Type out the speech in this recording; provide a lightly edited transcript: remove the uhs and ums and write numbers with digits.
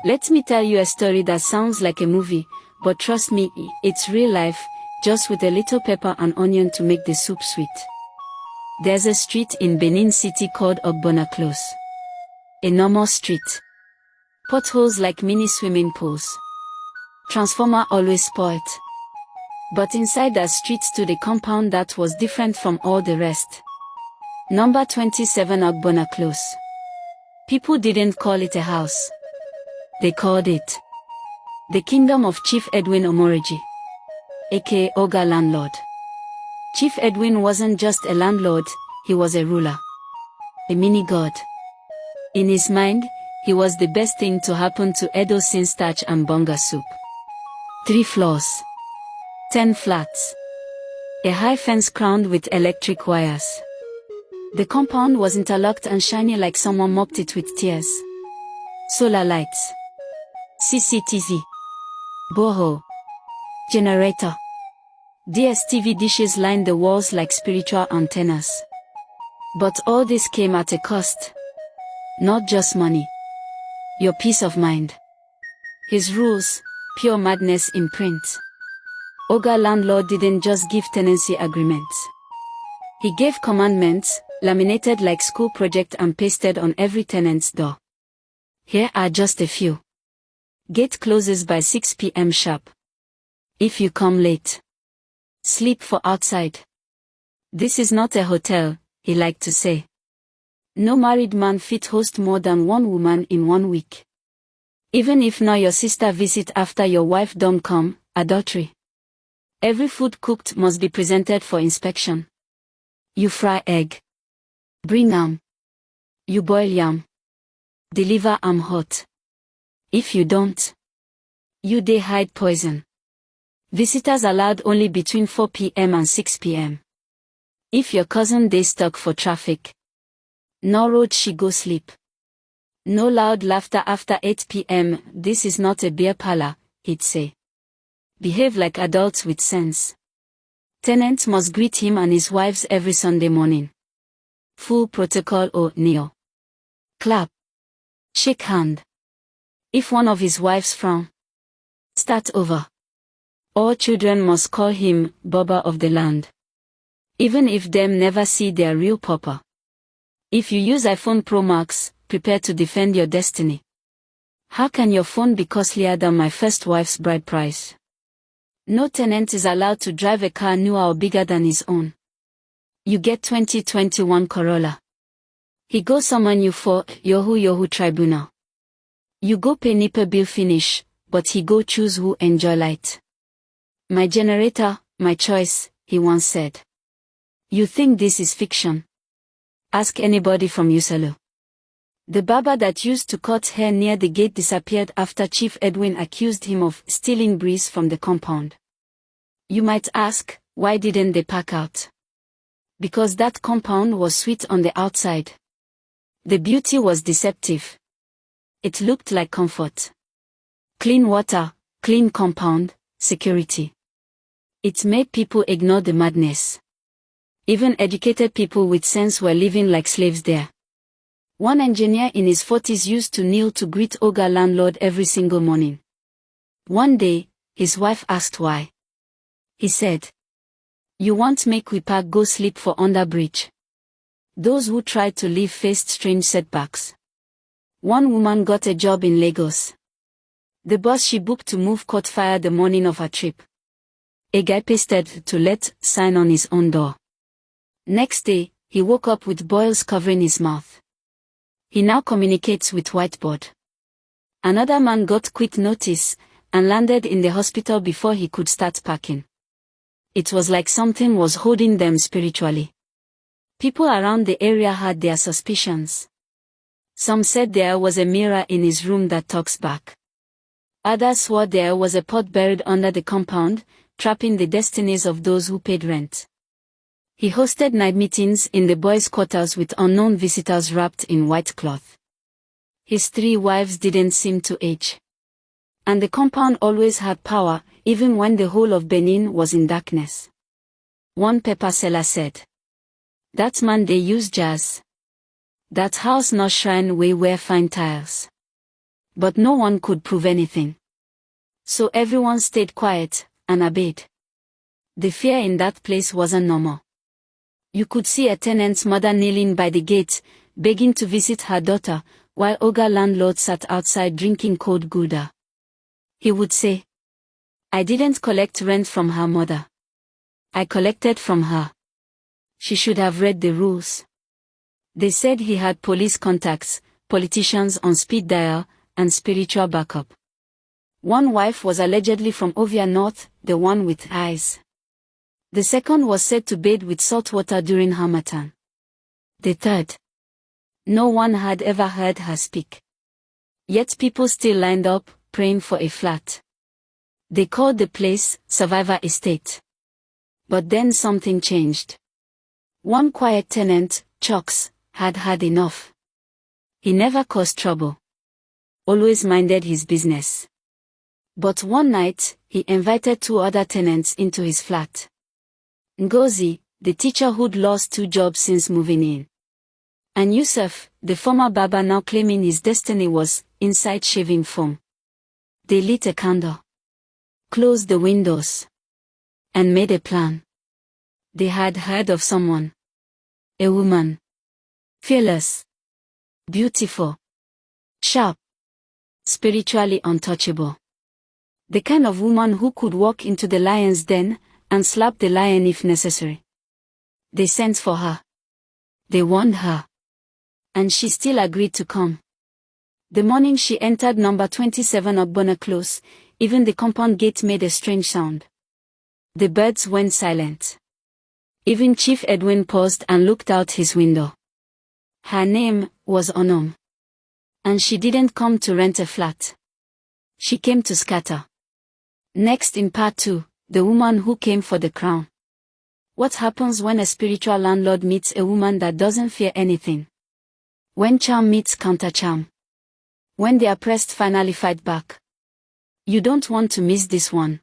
Let me tell you a story that sounds like a movie, but trust me, it's real life, just with a little pepper and onion to make the soup sweet. There's a street in Benin City called Ogbonna Close. A normal street. Potholes like mini swimming pools. Transformer always spoiled. But inside that street stood a compound that was different from all the rest. Number 27 Ogbonna Close. People didn't call it a house. They called it the kingdom of Chief Edwin Omoreji, aka Oga Landlord. Chief Edwin wasn't just a landlord, he was a ruler. A mini-god. In his mind, he was the best thing to happen to Edo since starch and bonga soup. 3 floors. 10 flats. A high fence crowned with electric wires. The compound was interlocked and shiny like someone mopped it with tears. Solar lights. CCTV. Borehole. Generator. DSTV dishes lined the walls like spiritual antennas. But all this came at a cost. Not just money. Your peace of mind. His rules, pure madness in print. Oga Landlord didn't just give tenancy agreements. He gave commandments, laminated like school project and pasted on every tenant's door. Here are just a few. Gate closes by 6 p.m. sharp. If you come late, sleep for outside. This is not a hotel, he liked to say. No married man fit host more than one woman in 1 week. Even if not your sister visit after your wife don't come, adultery. Every food cooked must be presented for inspection. You fry egg. Bring am. You boil yam. Deliver am hot. If you don't, you dey hide poison. Visitors allowed only between 4 p.m. and 6 p.m. If your cousin dey stuck for traffic, no road she go sleep. No loud laughter after 8 p.m. This is not a beer parlor, he'd say. Behave like adults with sense. Tenants must greet him and his wives every Sunday morning. Full protocol or kneel. Clap. Shake hand. If one of his wives frown, start over. All children must call him Baba of the land. Even if them never see their real papa. If you use iPhone Pro Max, prepare to defend your destiny. How can your phone be costlier than my first wife's bride price? No tenant is allowed to drive a car newer or bigger than his own. You get 2021 Corolla. He go summon you for Yohu tribunal. You go pay NEPA bill finish, but he go choose who enjoy light. My generator, my choice, he once said. You think this is fiction? Ask anybody from Usalo. The barber that used to cut hair near the gate disappeared after Chief Edwin accused him of stealing breeze from the compound. You might ask, why didn't they pack out? Because that compound was sweet on the outside. The beauty was deceptive. It looked like comfort. Clean water, clean compound, security. It made people ignore the madness. Even educated people with sense were living like slaves there. One engineer in his 40s used to kneel to greet Oga Landlord every single morning. One day, his wife asked why. He said, "You want make we pack go sleep for under bridge." Those who tried to leave faced strange setbacks. One woman got a job in Lagos. The bus she booked to move caught fire the morning of her trip. A guy pasted "to let" sign on his own door. Next day, he woke up with boils covering his mouth. He now communicates with whiteboard. Another man got quit notice and landed in the hospital before he could start packing. It was like something was holding them spiritually. People around the area had their suspicions. Some said there was a mirror in his room that talks back. Others swore there was a pot buried under the compound, trapping the destinies of those who paid rent. He hosted night meetings in the boys' quarters with unknown visitors wrapped in white cloth. His 3 wives didn't seem to age. And the compound always had power, even when the whole of Benin was in darkness. One paper seller said, "That man they use jazz. That house no shrine we wear fine tiles." But no one could prove anything. So everyone stayed quiet and obeyed. The fear in that place wasn't normal. You could see a tenant's mother kneeling by the gate, begging to visit her daughter, while Oga landlord sat outside drinking cold gouda. He would say, "I didn't collect rent from her mother. I collected from her. She should have read the rules." They said he had police contacts, politicians on speed dial, and spiritual backup. One wife was allegedly from Ovia North, the one with eyes. The second was said to bathe with salt water during Harmattan. The third, no one had ever heard her speak. Yet people still lined up, praying for a flat. They called the place Survivor Estate. But then something changed. One quiet tenant, Chucks, had had enough. He never caused trouble. Always minded his business. But one night, he invited 2 other tenants into his flat. Ngozi, the teacher who'd lost 2 jobs since moving in. And Yusuf, the former barber now claiming his destiny was inside shaving foam. They lit a candle, closed the windows, and made a plan. They had heard of someone. A woman. Fearless. Beautiful. Sharp. Spiritually untouchable. The kind of woman who could walk into the lion's den and slap the lion if necessary. They sent for her. They warned her. And she still agreed to come. The morning she entered number 27 Ogbonna Close, even the compound gate made a strange sound. The birds went silent. Even Chief Edwin paused and looked out his window. Her name was Onom. And she didn't come to rent a flat. She came to scatter. Next in part 2, the woman who came for the crown. What happens when a spiritual landlord meets a woman that doesn't fear anything? When charm meets counter-charm. When the oppressed finally fight back. You don't want to miss this one.